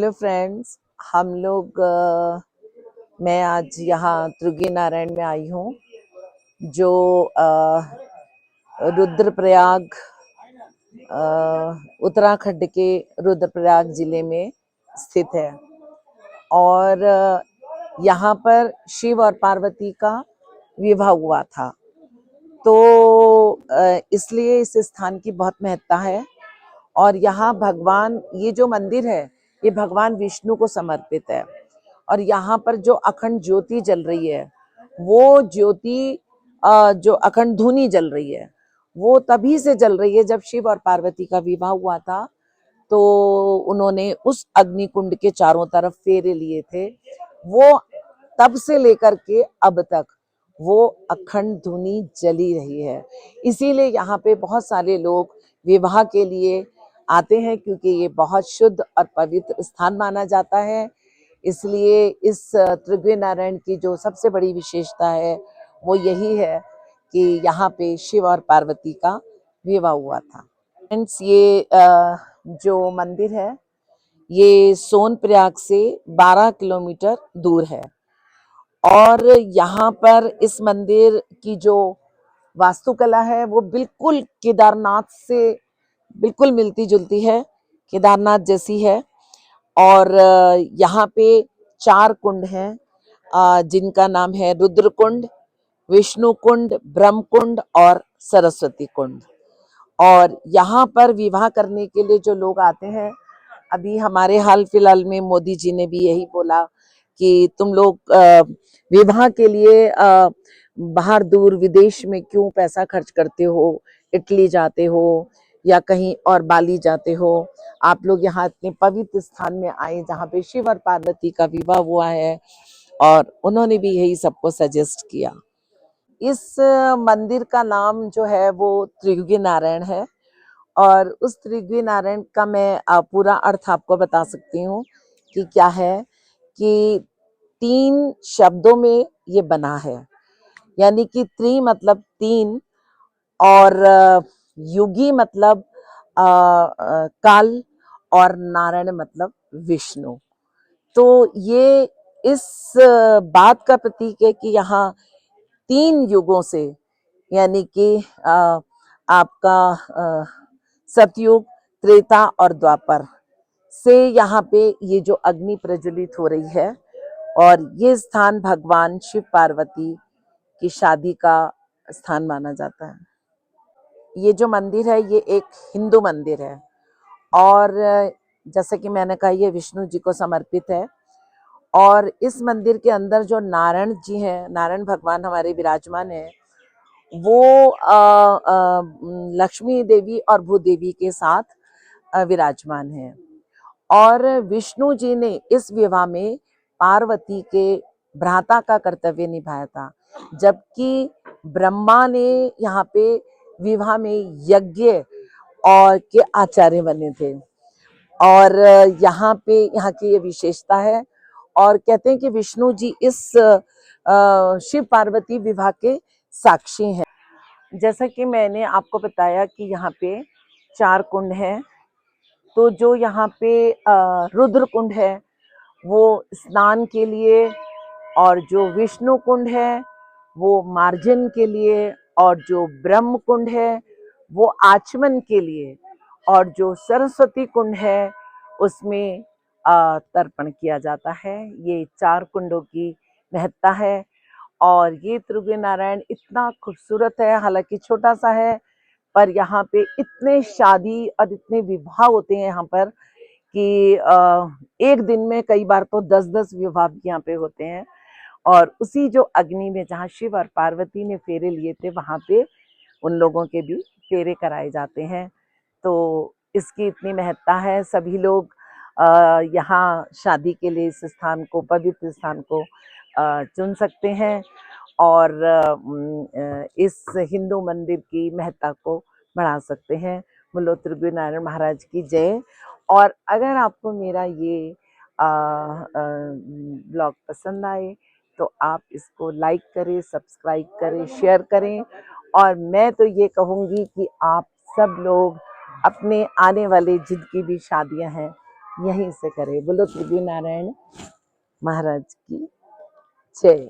Hello friends, हम लोग मैं आज यहाँ त्रिगुण नारायण में आई हूँ जो रुद्रप्रयाग उत्तराखंड के रुद्रप्रयाग जिले में स्थित है। और यहाँ पर शिव और पार्वती का विवाह हुआ था, तो इसलिए इस स्थान की बहुत महत्ता है। और यहाँ भगवान, ये जो मंदिर है ये भगवान विष्णु को समर्पित है। और यहाँ पर जो अखंड ज्योति जल रही है, वो ज्योति जो अखंड धूनी जल रही है, वो तभी से जल रही है जब शिव और पार्वती का विवाह हुआ था। तो उन्होंने उस अग्नि कुंड के चारों तरफ फेरे लिए थे। वो तब से लेकर के अब तक वो अखंड धूनी जली रही है। इसीलिए यहाँ पे बहुत सारे लोग विवाह के लिए आते हैं, क्योंकि ये बहुत शुद्ध और पवित्र स्थान माना जाता है। इसलिए इस त्रिगुण नारायण की जो सबसे बड़ी विशेषता है वो यही है कि यहाँ पे शिव और पार्वती का विवाह हुआ था। फ्रेंड्स, ये जो मंदिर है ये सोनप्रयाग से 12 किलोमीटर दूर है। और यहाँ पर इस मंदिर की जो वास्तुकला है वो बिल्कुल केदारनाथ से बिल्कुल मिलती जुलती है, केदारनाथ जैसी है। और यहाँ पे 4 कुंड हैं, जिनका नाम है रुद्र कुंड, विष्णु कुंड, ब्रह्म कुंड और सरस्वती कुंड। और यहाँ पर विवाह करने के लिए जो लोग आते हैं, अभी हमारे हाल फिलहाल में मोदी जी ने भी यही बोला कि तुम लोग विवाह के लिए बाहर दूर विदेश में क्यों पैसा खर्च करते हो, इटली जाते हो या कहीं और बाली जाते हो। आप लोग यहाँ इतने पवित्र स्थान में आए जहाँ पे शिव और पार्वती का विवाह हुआ है। और उन्होंने भी यही सबको सजेस्ट किया। इस मंदिर का नाम जो है वो त्रिगुण नारायण है। और उस त्रिगुण नारायण का मैं पूरा अर्थ आपको बता सकती हूँ कि क्या है, कि 3 शब्दों में ये बना है। यानी कि त्रि मतलब 3, और युगी मतलब काल, और नारायण मतलब विष्णु। तो ये इस बात का प्रतीक है कि यहाँ 3 युगों से, यानी कि आपका सतयुग, त्रेता और द्वापर से यहाँ पे ये जो अग्नि प्रज्वलित हो रही है। और ये स्थान भगवान शिव पार्वती की शादी का स्थान माना जाता है। ये जो मंदिर है ये एक हिंदू मंदिर है, और जैसे कि मैंने कहा ये विष्णु जी को समर्पित है। और इस मंदिर के अंदर जो नारायण जी हैं, नारायण भगवान हमारे विराजमान हैं, वो लक्ष्मी देवी और भूदेवी के साथ विराजमान हैं। और विष्णु जी ने इस विवाह में पार्वती के भ्राता का कर्तव्य निभाया था, जबकि ब्रह्मा ने यहाँ पे विवाह में यज्ञ और के आचार्य बने थे। और यहाँ पे यहाँ की ये विशेषता है। और कहते हैं कि विष्णु जी इस शिव पार्वती विवाह के साक्षी हैं। जैसा कि मैंने आपको बताया कि यहाँ पे 4 कुंड हैं। तो जो यहाँ पे रुद्र कुंड है वो स्नान के लिए, और जो विष्णु कुंड है वो मार्जन के लिए, और जो ब्रह्म कुंड है वो आचमन के लिए, और जो सरस्वती कुंड है उसमें तर्पण किया जाता है। ये 4 कुंडों की महत्ता है। और ये त्रिगुण नारायण इतना खूबसूरत है, हालांकि छोटा सा है, पर यहाँ पे इतने शादी और इतने विवाह होते हैं यहाँ पर कि एक दिन में कई बार तो 10-10 विवाह भी यहाँ पे होते हैं। और उसी जो अग्नि में जहाँ शिव और पार्वती ने फेरे लिए थे, वहां पे उन लोगों के भी फेरे कराए जाते हैं। तो इसकी इतनी महत्ता है। सभी लोग यहाँ शादी के लिए इस स्थान को, पवित्र स्थान को चुन सकते हैं, और इस हिंदू मंदिर की महत्ता को बढ़ा सकते हैं। बोलो त्रिगुण नारायण महाराज की जय। और अगर आपको मेरा ये ब्लॉग पसंद आए तो आप इसको लाइक करें, सब्सक्राइब करें, शेयर करें। और मैं तो ये कहूँगी कि आप सब लोग अपने आने वाले जिनकी भी शादियां हैं यहीं से करे। बोलो त्रिभुवनारायण महाराज की जय।